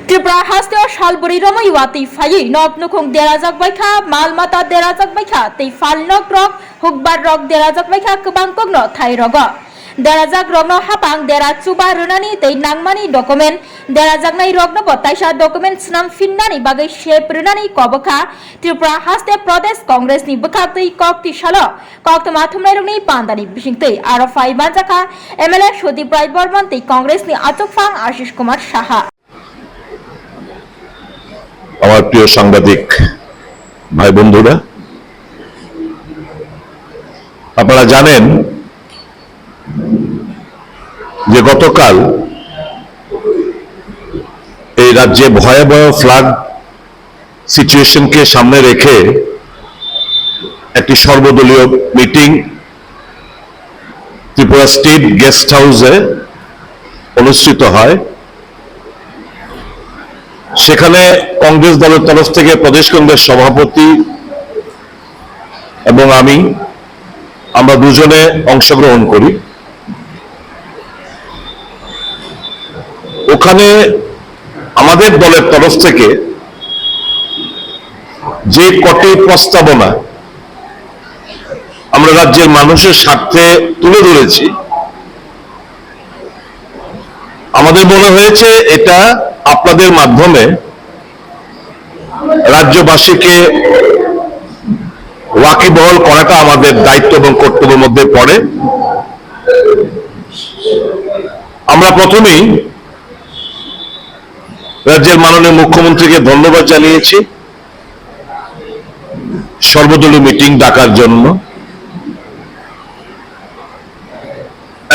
त्रिपुरा हास्ते शालबुरी रमई वाती फाई नब नुखुं देराजक बाइखा मालमाता देराजक बाइखा तै फालनक रक हुकबार रक देराजक बाइखा गोबां कग्न थाइ रग देराजक रगनो हापां देरा चुबा रुनानि तै नांमानि डकुमेन्ट देराजाकनाय रगनो बताइसा डकुमेन्ट स्नाम फिन्नानि बागै शेप रुनानि कबखा त्रिपुरा हास्ते प्रदेश कांग्रेसनि बखाक तै कक्ति सालो कक्तमा थुमनाय रगनि पान्दानि बिसिंतै आरो फाइ बानजाखा एमएलए सुदीप राय बर्मन तै कांग्रेसनि आचकफां आशिष कुमार साहा আমার প্রিয় সাংবাদিক ভাই বন্ধুরা, আপনারা জানেন যে গতকাল এই রাজ্যে ভয়াবহ ফ্লাড সিচুয়েশনকে সামনে রেখে একটি সর্বদলীয় মিটিং ত্রিপুরা স্টেট গেস্ট হাউসে অনুষ্ঠিত হয়। সেখানে কংগ্রেস দলের তরফ থেকে প্রদেশ কংগ্রেস সভাপতি এবং আমরা দুজনে অংশগ্রহণ করি। ওখানে আমাদের দলের তরফ থেকে যে কটি প্রস্তাবনা আমরা রাজ্যের মানুষের স্বার্থে তুলে ধরেছি, আমাদের মনে হয়েছে এটা আপনাদের মাধ্যমে রাজ্যবাসীকে ওয়াকিবহল করাটা আমাদের দায়িত্ব এবং কর্তব্যের মধ্যে পড়ে। আমরা প্রথমেই রাজ্যের মাননীয় মুখ্যমন্ত্রীকে ধন্যবাদ জানিয়েছি সর্বদলীয় মিটিং ডাকার জন্য,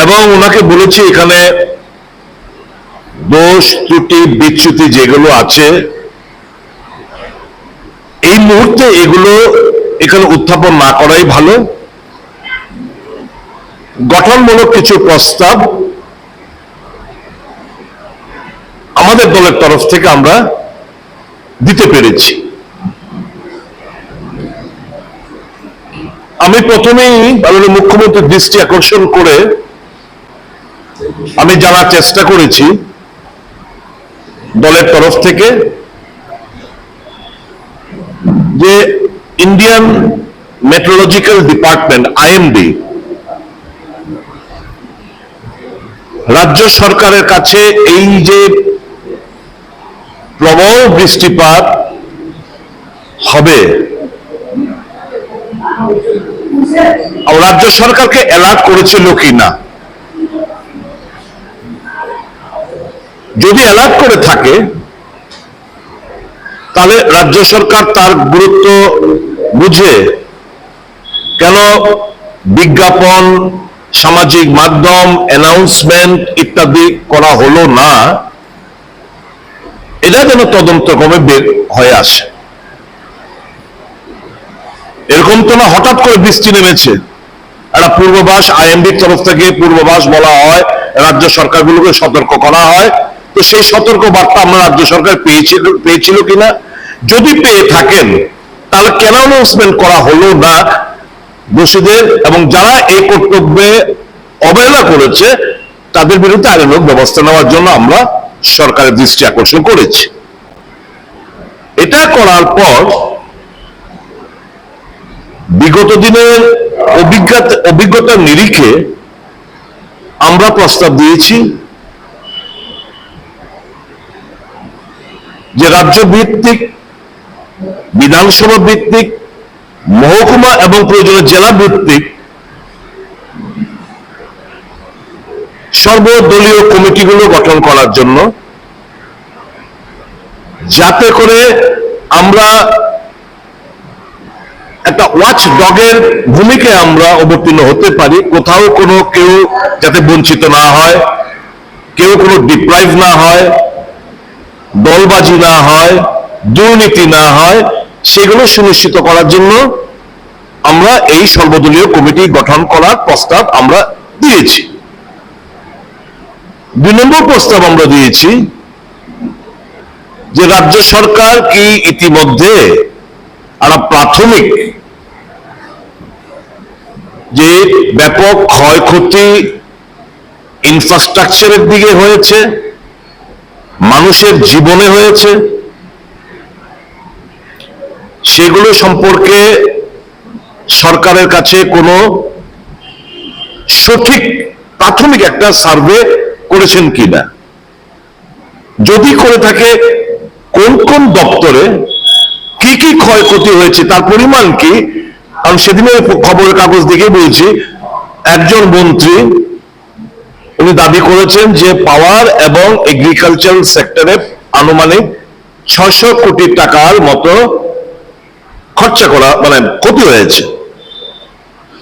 এবং ওনাকে বলেছি এখানে দোষ ত্রুটি বিচ্যুতি যেগুলো আছে এই মুহূর্তে এগুলো এখানে উত্থাপন না করাই ভালো। গঠনমূলক কিছু প্রস্তাব আমাদের দলের তরফ থেকে আমরা দিতে পেরেছি। আমি প্রথমেই মাননীয় মুখ্যমন্ত্রীর দৃষ্টি আকর্ষণ করে আমি জানার চেষ্টা করেছি দলের তরফ থেকে যে ইন্ডিয়ান মেট্রোলজিক্যাল ডিপার্টমেন্ট আইএমডি রাজ্য সরকারের কাছে এই যে প্রবল বৃষ্টিপাত হবে রাজ্য সরকারকে অ্যালার্ট করেছিল কিনা। যদি অ্যালার্ট করে থাকে তাহলে রাজ্য সরকার তার গুরুত্ব বুঝে কেন বিজ্ঞাপন, সামাজিক মাধ্যম, অ্যানাউন্সমেন্ট ইত্যাদি করা হলো না, এটা যেন তদন্তক্রমে বের হয়ে আসে। এরকম তো না হঠাৎ করে বৃষ্টি নেমেছে, একটা পূর্বাভাস আইএমডির তরফ থেকে পূর্বাভাস বলা হয়, রাজ্য সরকারগুলোকে সতর্ক করা হয়। তো সেই সতর্ক বার্তা আমরা রাজ্য সরকার পেয়েছিল কিনা, যদি পেয়ে থাকেন তাহলে কেন অ্যানাউন্সমেন্ট করা হলো না দোষীদের, এবং যারা এই কর্তব্যে অবহেলা করেছে তাদের বিরুদ্ধে আইনানুগ ব্যবস্থা নেওয়ার জন্য আমরা সরকারের দৃষ্টি আকর্ষণ করেছি। এটা করার পর বিগত দিনের অভিজ্ঞতার নিরিখে আমরা প্রস্তাব দিয়েছি যে রাজ্য ভিত্তিক, বিধানসভা ভিত্তিক, মহকুমা এবং প্রয়োজনে জেলা ভিত্তিক সর্বদলীয় কমিটিগুলো গঠন করার জন্য, যাতে করে আমরা একটা ওয়াচ ডগের ভূমিকায় আমরা অবতীর্ণ হতে পারি। কোথাও কেউ যাতে বঞ্চিত না হয়, কেউ কোনো ডিপ্রাইভ না হয়, দলবাজি না হয়, দুর্নীতি না হয়, সেগুলো সুনিশ্চিত করার জন্য আমরা এই সর্বদলীয় কমিটি গঠন করার প্রস্তাব আমরা দিয়েছি। 2 নম্বর প্রস্তাব আমরা দিয়েছি যে রাজ্য সরকার কি ইতিমধ্যে একটা প্রাথমিক যে ব্যাপক ক্ষয়ক্ষতি ইনফ্রাস্ট্রাকচারের দিকে হয়েছে, মানুষের জীবনে হয়েছে, সেগুলো সম্পর্কে সরকারের কাছে কোনো সঠিক প্রাথমিক একটা সার্ভে করেছেন কিনা, যদি করে থাকে কোন কোন দপ্তরে কি কি ক্ষয়ক্ষতি হয়েছে, তার পরিমাণ কি। আমি সেদিনের খবরের কাগজ দেখে বলছি, একজন মন্ত্রী উনি দাবি করেছেন যে পাওয়ার এবং এগ্রিকালচার সেক্টরে আনুমানিক 600 কোটি টাকার মতো খরচা করা মানে ক্ষতি হয়েছে।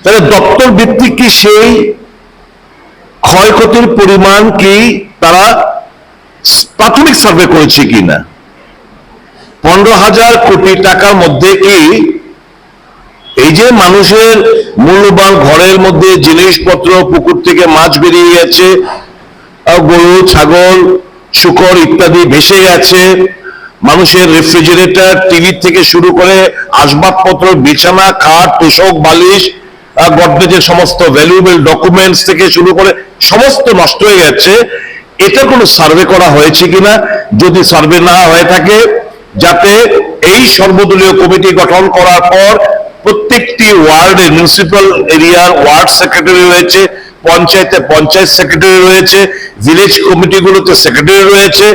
তাহলে দপ্তর ভিত্তিক কি সেই ক্ষয়ক্ষতির পরিমাণ কি তারা প্রাথমিক সার্ভে করেছে কিনা? 15,000 কোটি টাকার মধ্যে কি এই যে মানুষের মূল্যবান ঘরের মধ্যে জিনিসপত্র, পুকুর থেকে মাছ বেরিয়ে গেছে, গরু ছাগল শূকর ইত্যাদি ভেসে গেছে, মানুষের রেফ্রিজারেটর টিভি থেকে শুরু করে আসবাবপত্র, বিছানা খাট তোষক বালিশ, গডরেজের সমস্ত ভ্যালুয়েবল ডকুমেন্টস থেকে শুরু করে সমস্ত নষ্ট হয়ে গেছে, এটা কোনো সার্ভে করা হয়েছে কিনা? যদি সার্ভে না হয়ে থাকে, যাতে এই সর্বদলীয় কমিটি গঠন করার পর প্রত্যেকটি ওয়ার্ডে মিউনিসিপ্যাল এরিয়ার ওয়ার্ড সেক্রেটারি রয়েছে, পঞ্চায়েতে পঞ্চায়েত সেক্রেটারি রয়েছে, ভিলেজ কমিটিগুলোতে সেক্রেটারি রয়েছে,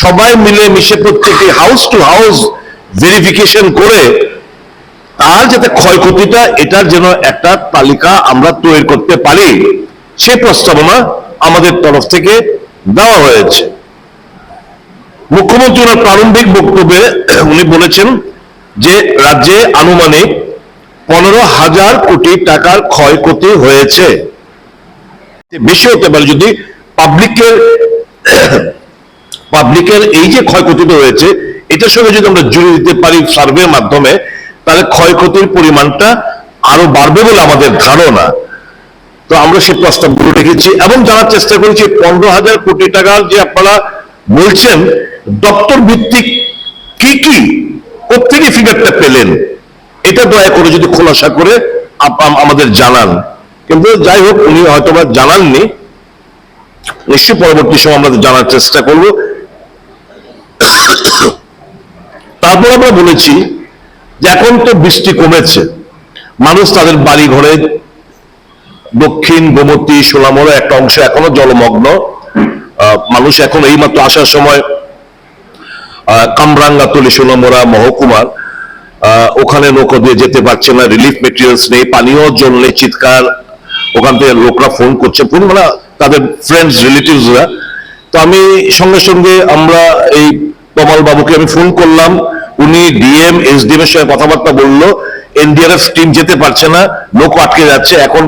সবাই মিলে মিশে প্রত্যেকটি হাউস টু হাউস ভেরিফিকেশন করে তার যাতে ক্ষয়ক্ষতিটা, এটার যেন একটা তালিকা আমরা তৈরি করতে পারি, সে প্রস্তাবনা আমাদের তরফ থেকে দেওয়া হয়েছে। মুখ্যমন্ত্রী ওনার প্রারম্ভিক বক্তব্যে উনি বলেছেন যে রাজ্যে আনুমানিক 15,000 কোটি টাকার ক্ষয়ক্ষতি হয়েছে। বেশি হতে পারে যদি পাবলিকের এই যে ক্ষয়ক্ষতিটা হয়েছে এটার সঙ্গে যদি আমরা জুড়ে দিতে পারি সার্ভের মাধ্যমে, তাহলে ক্ষয়ক্ষতির পরিমাণটা আরো বাড়বে বলে আমাদের ধারণা। তো আমরা সেই প্রস্তাবগুলো রেখেছি এবং জানার চেষ্টা করেছি 15,000 কোটি টাকার যে আপনারা বলছেন দপ্তর ভিত্তিক কি কি কোথেকে ফিগারটা পেলেন, এটা দয়া করে যদি খোলাসা করে আমাদের জানান। কিন্তু যাই হোক, উনি হয়তোবা জানাননি, নিশ্চয়ই পরবর্তী সময় আমরা জানার চেষ্টা করব। তারপর আমরা বলেছি যে এখন তো বৃষ্টি কমেছে, মানুষ তাদের বাড়ি ঘরে দক্ষিণ গোমতী সোনামুড়া একটা অংশ এখনো জলমগ্ন, মানুষ এখন এইমাত্র আসার সময় কামরাঙ্গাতলি সোনামুড়া মহকুমার ওখানে নৌকো দিয়ে যেতে পারছে না, রিলিফ মেটেরিয়ালস নেই, পানীয় জল নেই, চিৎকার, ওখান থেকে লোকরা ফোন করছে, ফোন মানে তাদের ফ্রেন্ডস রিলেটিভসরা। তো আমি সঙ্গে সঙ্গে আমরা এই কমল বাবুকে আমি ফোন করলাম, উনি ডিএম এসডিএম এর সঙ্গে কথাবার্তা বললো, এনডিআরএফ টিম যেতে পারছে না, নৌকো আটকে যাচ্ছে, এখন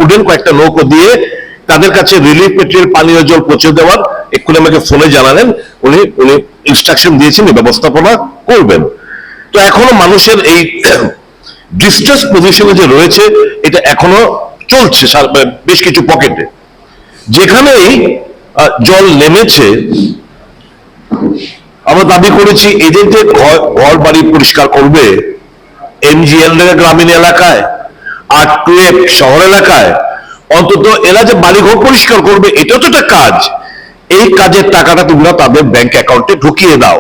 উডেন কয়েকটা নৌকো দিয়ে তাদের কাছে রিলিফ মেটেরিয়াল পানীয় জল পৌঁছে দেওয়ার এক্ষুনি আমাকে ফোনে জানালেন, উনি ইনস্ট্রাকশন দিয়েছেন, ব্যবস্থাপনা করবেন। তো এখনো মানুষের এই ডিস্ট্রেস পজিশনে যে রয়েছে এটা এখনো চলছে বেশ কিছু পকেটে, যেখানেই জল নেমেছে আমরা দাবি করেছি এদের যে ঘর বাড়ি পরিষ্কার করবে, এমজিএল গ্রামীণ এলাকায় আর টুয়েপ শহর এলাকায়, অন্তত এরা যে বাড়িঘর পরিষ্কার করবে এটাও তো একটা কাজ, এই কাজের টাকাটা তোমরা তাদের ব্যাংক অ্যাকাউন্টে ঢুকিয়ে দাও,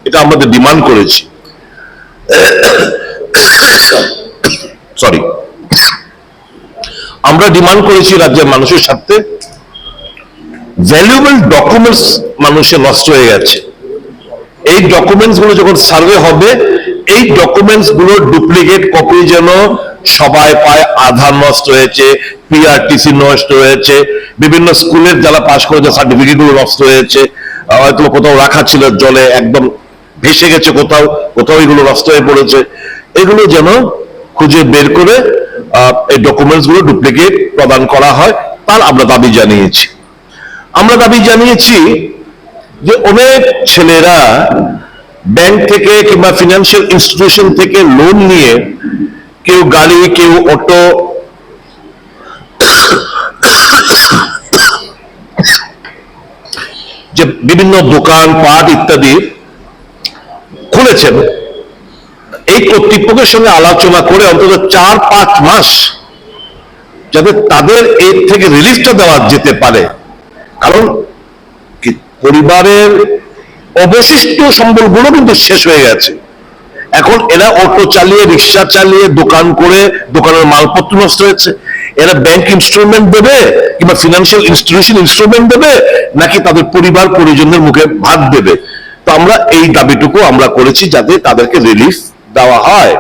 এটা আমাদের ডিমান্ড করেছি। সরি, আমরা ডিমান্ড করেছি রাজ্যের মানুষের সাথে, ভ্যালুয়েবল ডকুমেন্টস মানুষের নষ্ট হয়ে গেছে, এই ডকুমেন্টস গুলো যখন সার্ভে হবে এই ডকুমেন্টস গুলো ডুপ্লিকেট কপি যেন সবাই পায়, আধার নষ্ট হয়েছে, পিআরটিসি নষ্ট হয়েছে, বিভিন্ন স্কুলের যারা পাশ করেছে সার্টিফিকেট গুলো নষ্ট হয়েছে, হয়তো কোথাও রাখা ছিল জলে একদম ভেসে গেছে, কোথাও এগুলো নষ্ট হয়ে পড়েছে, এগুলো যেন খুঁজে বের করে এই ডকুমেন্টস গুলো ডুপ্লিকেট প্রদান করা হয়, তার আমরা দাবি জানিয়েছি। আমরা দাবি জানিয়েছি যে অনেক ছেলেরা ব্যাংক থেকে কিংবা ফিনান্সিয়াল ইনস্টিটিউশন থেকে লোন নিয়ে কেউ গাড়ি কেউ অটো যে বিভিন্ন দোকান পাট ইত্যাদি খুলেছেন, এই কর্তৃপক্ষের সঙ্গে আলোচনা করে অন্তত 4-5 মাস যাতে তাদের এর থেকে রিলিফটা দেওয়া যেতে পারে, কারণ পরিবারের অবশিষ্ট সম্বলগুলো কিন্তু শেষ হয়ে গেছে। এখন এরা অটো চালিয়ে, রিক্সা চালিয়ে, দোকান করে, দোকানের মালপত্র নষ্ট হয়েছে। এরা ব্যাংক ইনস্টলমেন্ট দেবে কিংবা ফিনান্সিয়াল ইনস্টিটিউশন ইনস্টলমেন্ট দেবে, নাকি তাদের পরিবার পরিজনের মুখে ভাত দেবে? তো আমরা এই দাবিটুকু আমরা করেছি যাতে তাদেরকে রিলিফ দেওয়া হয়।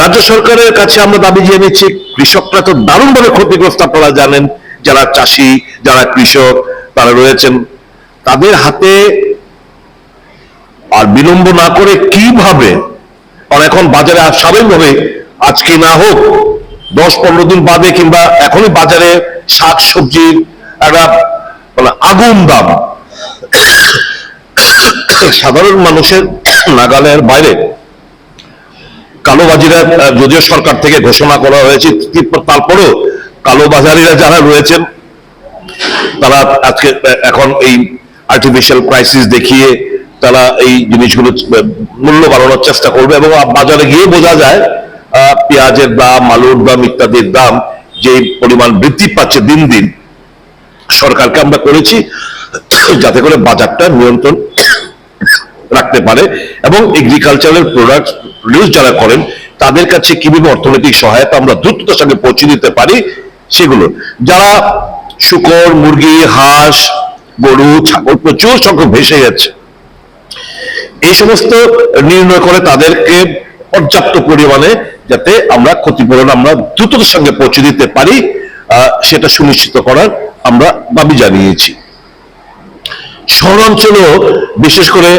রাজ্য সরকারের কাছে আমরা দাবি জানিয়েছি, কৃষকরা তো দারুণভাবে ক্ষতিগ্রস্ত, আপনারা জানেন, যারা চাষি, যারা কৃষক তারা রয়েছেন, তাদের হাতে আর বিলম্ব না করে কিভাবে, কারণ এখন বাজারে স্বাভাবিকভাবে আজকে না হোক 10-15 দিন বাদে কিংবা এখনই বাজারে শাক সবজির একটা আগুন দাম, সাধারণ মানুষের নাগালের বাইরে। কালোবাজারিরা, যদিও সরকার থেকে ঘোষণা করা হয়েছে, তারপরেও কালোবাজারিরা যারা রয়েছেন তারা আজকে এখন এই আর্টিফিশিয়াল প্রাইসিস দেখিয়ে তারা এই জিনিসগুলো মূল্য বাড়ানোর চেষ্টা করবে, এবং বাজারে গিয়ে বোঝা যায় পেঁয়াজের দাম, আলুর দাম ইত্যাদির দাম যে পরিমাণ বৃদ্ধি পাচ্ছে দিন দিন। সরকারকে আমরা করেছি যাতে করে বাজারটা নিয়ন্ত্রণ রাখতে পারে, এবং এগ্রিকালচারাল প্রোডাক্ট প্রডিউস যারা করেন তাদের কাছে কিভাবে অর্থনৈতিক সহায়তা আমরা দ্রুততার সঙ্গে পৌঁছে দিতে পারি সেগুলো। যারা শূকর, মুরগি, হাঁস, গরু, ছাগল প্রচুর সংখ্যক ভেসে যাচ্ছে, এই সমস্ত নির্ণয় করে তাদেরকে পর্যাপ্ত পরিমাণে যাতে আমরা ক্ষতিপূরণ আমরা দ্রুততার সঙ্গে পৌঁছে দিতে পারি সেটা সুনিশ্চিত করার আমরা দাবি জানিয়েছি। শহরাঞ্চলেও বিশেষ করে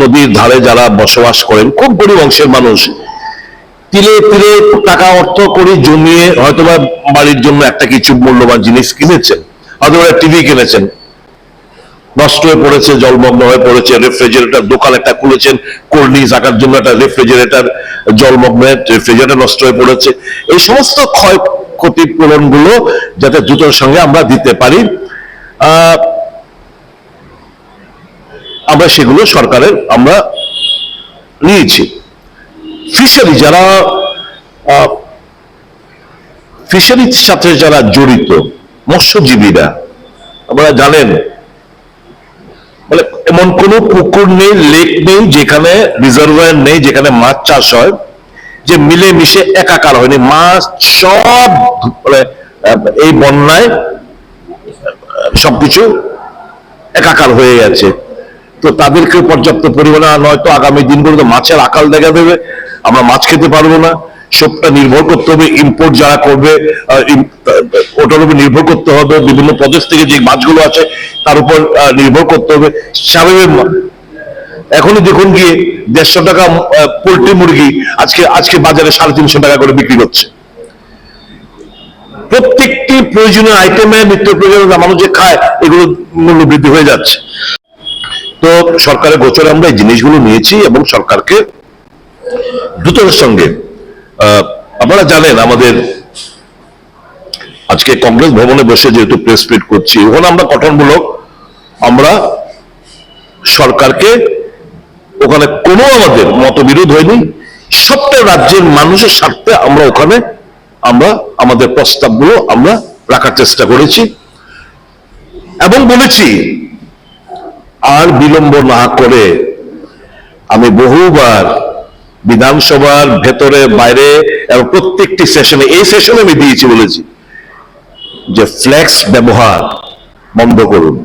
নদীর ধারে যারা বসবাস করেন, খুব গরিব অংশের মানুষ, তিলে তিলে টাকা অর্থ করে জমিয়ে হয়তোবা বাড়ির জন্য একটা কিছু মূল্যবান জিনিস কিনেছেন, হয়তো টিভি কিনেছেন, নষ্ট হয়ে পড়েছে, জলমগ্ন হয়ে পড়েছে, রেফ্রিজারেটর দোকান একটা খুলেছেন কোল্ড ড্রিঙ্কস রাখার জন্য, একটা রেফ্রিজারেটর জলমগ্ন হয়ে রেফ্রিজারেটর নষ্ট হয়ে পড়েছে। এই সমস্ত ক্ষতিপূরণ গুলো যাতে দ্রুততার সঙ্গে আমরা দিতে পারি, আমরা সেগুলো সরকারের আমরা নিয়েছি। ফিশারি, যারা ফিশারির সাথে যারা জড়িত মৎস্যজীবীরা, আপনারা জানেন মানে এমন কোন পুকুর নেই, লেক নেই যেখানে রিজার্ভার নেই, যেখানে মাছ চাষ হয় যে মিলে মিশে একাকার হয়নি। মাছ সব মানে এই বন্যায় সবকিছু একাকার হয়ে গেছে। তো তাদেরকে পর্যাপ্ত পরিমাণে, নয়তো আগামী দিনগুলোতে মাছের আকাল দেখা দেবে, আমরা মাছ খেতে পারবো না। সবটা নির্ভর করতে হবে ইম্পোর্ট যারা করবে, ওটার উপর নির্ভর করতে হবে, বিভিন্ন প্রদেশ থেকে যে মাছগুলো আছে তার উপর নির্ভর করতে হবে। স্বাভাবিক এখনই দেখুন গিয়ে 150 টাকা পোল্ট্রি মুরগি আজকে বাজারে 350 টাকা করে বিক্রি হচ্ছে। প্রত্যেকটি প্রয়োজনীয় আইটেমে, নিত্য প্রয়োজনীয় মানুষ যে খায়, এগুলো মূল্য বৃদ্ধি হয়ে যাচ্ছে। তো সরকারের গোচরে আমরা এই জিনিসগুলো নিয়েছি এবং সরকারকে দ্রুততার সঙ্গে, আপনারা জানেন আমাদের আজকে কংগ্রেস ভবনে বসে যেহেতু প্রেস মিট করছি, ওখানে আমরা গঠনমূলক আমরা সরকারকে, ওখানে কোনো আমাদের মতবিরোধ হয়নি, সবটা রাজ্যের মানুষের স্বার্থে আমরা ওখানে আমরা আমাদের প্রস্তাবগুলো আমরা রাখার চেষ্টা করেছি এবং বলেছি আর বিলম্ব না করে। আমি বহুবার বিধানসভার ভেতরে বাইরে এবং প্রত্যেকটি সেশনে, এই সেশনে আমি দিয়েছি, বলেছি যে ফ্ল্যাক্স ব্যবহার বন্ধ করুন।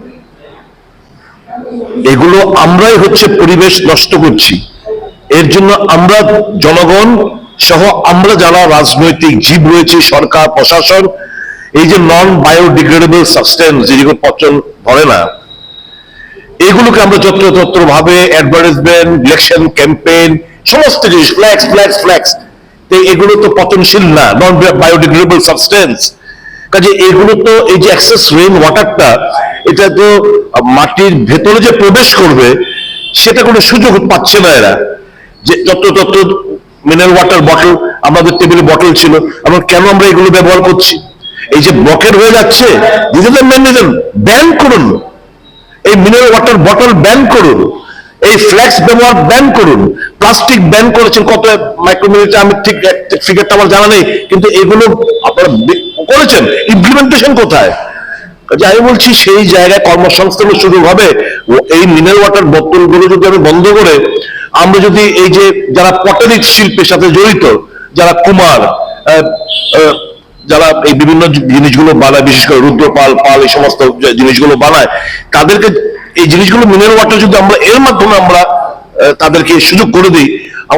এগুলো আমরাই হচ্ছে পরিবেশ নষ্ট করছি। এর জন্য আমরা জনগণ সহ আমরা যারা রাজনৈতিক জীব রয়েছে, সরকার, প্রশাসন, এই যে নন বায়োডিগ্রেডেবল সাবস্টেন্স যেগুলো পচন ধরে না, এগুলোকে আমরা যত্রতত্র ভাবে অ্যাডভার্টাইজমেন্ট, ইলেকশন ক্যাম্পেইন, সমস্ত জিনিস ফ্ল্যাক্স ফ্ল্যাক্স ফ্ল্যাক্স, এগুলো তো পচনশীল না, নন বায়োডিগ্রেডেবল সাবস্টেন্স। কাজে এগুলো তো, এই যে এক্সেস রেইন ওয়াটারটা, এটা তো মাটির ভেতরে যে প্রবেশ করবে সেটা কোনো সুযোগ পাচ্ছে না এরা। যে যত্রতত্র মিনারেল ওয়াটার বটল, আমাদের টেবিলে বটল ছিল, আমরা কেন আমরা এগুলো ব্যবহার করছি? এই যে ব্লকেট হয়ে যাচ্ছে, ব্যান করুন, এই মিনারেল ওয়াটার বটল ব্যান করুন, এই ফ্ল্যাক্স ব্যবহার ব্যান করুন, প্লাস্টিক ব্যান করেছেন কত মাইক্রোমিনিটে, আমি ঠিক ফিগারটা আমার জানা নেই, কিন্তু এগুলো আপনারা করেছেন, ইমপ্লিমেন্টেশন কোথায়? কাজে আমি বলছি সেই জায়গায় কর্মসংস্থান শুরু হবে। এই মিনারেল ওয়াটার বোতলগুলো যদি আমি বন্ধ করে আমরা যদি এই যে যারা পটারি শিল্পের সাথে জড়িত, যারা কুমার, যারা এই বিভিন্ন জিনিসগুলো বানায়, বিশেষ করে রুদ্রপাল পাল এই সমস্ত জিনিসগুলো বানায়, তাদেরকে এই জিনিসগুলো মিনারেল ওয়াটার যদি আমরা এর মাধ্যমে আমরা তাদেরকে সুযোগ করে দিই,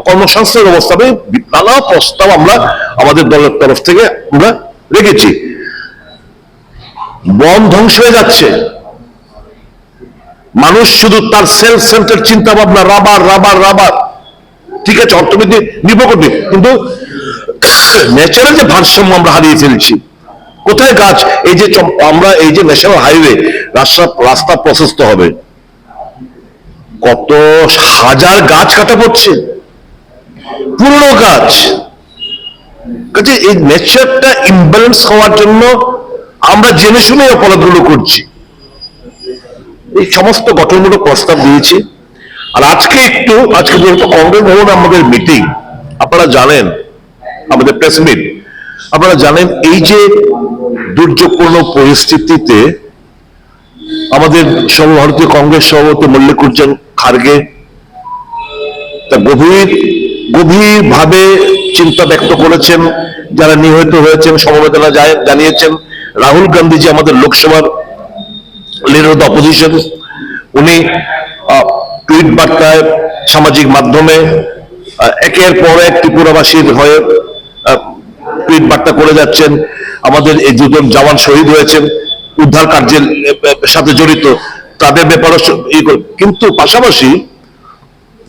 কর্মসংস্থানের ব্যবস্থা হবে। নানা প্রস্তাব আমরা আমাদের দলের তরফ থেকে আমরা রেখেছি। বন ধ্বংস হয়ে যাচ্ছে, মানুষ শুধু তার সেলফ সেন্টার চিন্তা ভাবনা, রাবার রাবার রাবার, ঠিক আছে, অর্থনীতি নির্ভর করবে, কিন্তু ন্যাচারাল যে ভারসাম্য আমরা হারিয়ে ফেলছি। কোথায় গাছ? এই যে আমরা এই যে ন্যাশনাল হাইওয়ে রাস্তা প্রশস্ত হবে, কত হাজার গাছ কাটা পড়ছে, পুরনো গাছ। কাজে এই নেচারটা ইমব্যালেন্স হওয়ার জন্য আমরা জেনে শুনে অপরাধগুলো করছি। এই সমস্ত গঠনমূলক প্রস্তাব দিয়েছি। আর আজকে যেহেতু কংগ্রেস ভবনে আমাদের মিটিং, আপনারা জানেন, আমাদের প্রেস মিট, আপনারা জানেন এই যে দুর্যোগপূর্ণ পরিস্থিতিতে আমাদের সর্বভারতীয় কংগ্রেস সভাপতি মল্লিকার্জুন খাড়গে তা গভীরভাবে চিন্তা ব্যক্ত করেছেন, যারা নিহত হয়েছেন সমবেদনা জানিয়েছেন। রাহুল গান্ধীজি, আমাদের লোকসভার লিডার অফ দ্য অপোজিশন, উনি টুইট বার্তায় সামাজিক মাধ্যমে একের পর এক ত্রিপুরাবাসীর হয়ে টুইট বার্তা করে যাচ্ছেন। আমাদের এই দুজন জওয়ান শহীদ হয়েছেন উদ্ধার কার্যের সাথে জড়িত, তাদের ব্যাপারে। কিন্তু পাশাপাশি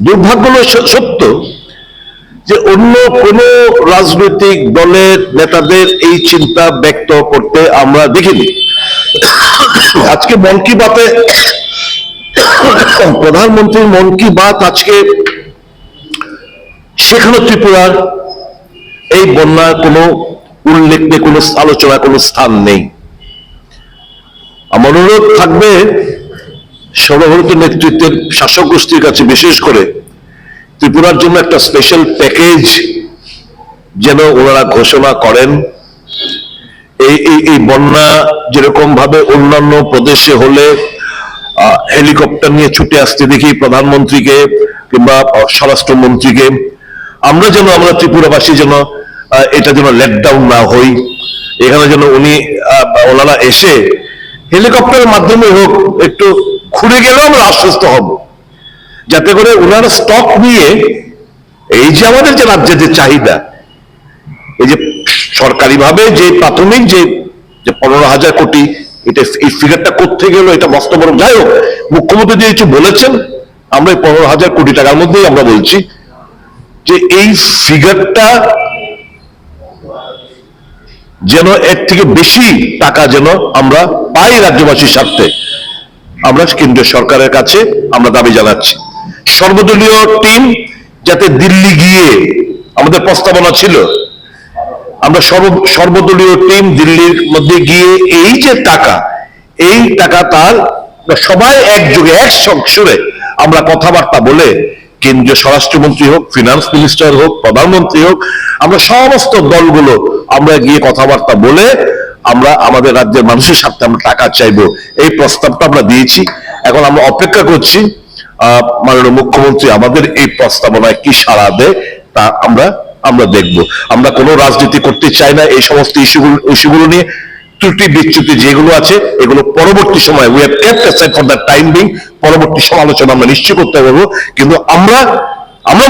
দুর্ভাগ্য সত্য যে অন্য কোন রাজনৈতিক দলের নেতাদের এই চিন্তা ব্যক্ত করতে আমরা দেখিনি। আজকে মন কি বাতে প্রধানমন্ত্রীর মন কি বাত, আজকে সেখানে ত্রিপুরার এই বন্যার কোনো উল্লেখ নেই, কোনো আলোচনা, কোনো স্থান নেই। আমার অনুরোধ থাকবে সর্বভারতীয় নেতৃত্বের শাসক গোষ্ঠীর কাছে, বিশেষ করে ত্রিপুরার জন্য একটা স্পেশাল প্যাকেজ যেন ওনারা ঘোষণা করেন। এই বন্যা যেরকম ভাবে অন্যান্য প্রদেশে হলে হেলিকপ্টার নিয়ে ছুটে আসতে দেখি প্রধানমন্ত্রীকে কিংবা স্বরাষ্ট্রমন্ত্রীকে, আমরা ত্রিপুরাবাসী যেন এটা যেন লেট ডাউন না হই। এখানে যেন ওনারা এসে হেলিকপ্টারের মাধ্যমে হোক একটু ঘুরে গেলেও আমরা আশ্বস্ত হব, যাতে করে ওনারা স্টক নিয়ে এই যে আমাদের যে রাজ্যের যে চাহিদা, এই যে সরকারি ভাবে যে প্রাথমিক যে 15,000 কোটি, এটা এই ফিগারটা করতে গেল, এটা মস্ত বড়। যাই হোক, মুখ্যমন্ত্রী যে কিছু বলেছেন, আমরা 15,000 কোটি টাকার মধ্যেই আমরা বলছি যে এই ফিগারটা যেন এর থেকে বেশি টাকা যেন আমরা পাই রাজ্যবাসীর স্বার্থে, আমরা কেন্দ্রীয় সরকারের কাছে আমরা দাবি জানাচ্ছি। সর্বদলীয় টিম যাতে দিল্লি গিয়ে, আমাদের প্রস্তাবনা ছিল আমরা সর্বদলীয় টিম দিল্লির মধ্যে গিয়ে এই যে টাকা, এই টাকা তার সবাই একযোগে এক সুরে আমরা কথাবার্তা বলে, কেন্দ্রীয় স্বরাষ্ট্রমন্ত্রী হোক, ফিনান্স মিনিস্টার হোক, প্রধানমন্ত্রী হোক, আমরা সমস্ত দলগুলো আমরা গিয়ে কথাবার্তা বলে আমরা আমাদের রাজ্যের মানুষের সাথে আমরা টাকা চাইবো, এই প্রস্তাবটা আমরা দিয়েছি। এখন আমরা অপেক্ষা করছি মাননীয় মুখ্যমন্ত্রী আমাদের এই প্রস্তাবনায় কি সাড়া দেয়, তা আমরা দেখব। আমরা কোনো রাজনীতি করতে চাই না এই সমস্ত ইস্যুগুলো নিয়ে। ত্রুটি বিচ্যুতি যেগুলো আছে এগুলো পরবর্তী সময় we have kept aside for the time being, পরবর্তী সমালোচনা আমরা নিশ্চয় করতে পারবো। কিন্তু আমরা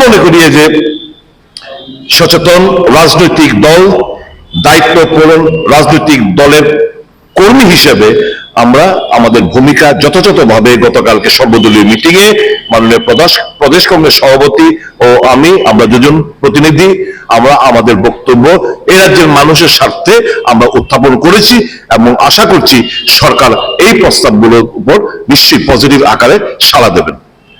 মনে করি যে সচেতন রাজনৈতিক দল, দায়িত্বপূর্ণ রাজনৈতিক দলের কর্মী হিসেবে আমরা আমাদের ভূমিকা যথাযথভাবে গতকালকে সর্বদলীয় মিটিং এ মাননীয় প্রদেশ কংগ্রেস সভাপতি ও আমরা দুজন প্রতিনিধি আমরা আমাদের বক্তব্য এই রাজ্যের মানুষের স্বার্থে আমরা উত্থাপন করেছি, এবং আশা করছি সরকার এই প্রস্তাবগুলোর উপর নিশ্চয়ই পজিটিভ আকারে সাড়া দেবেন।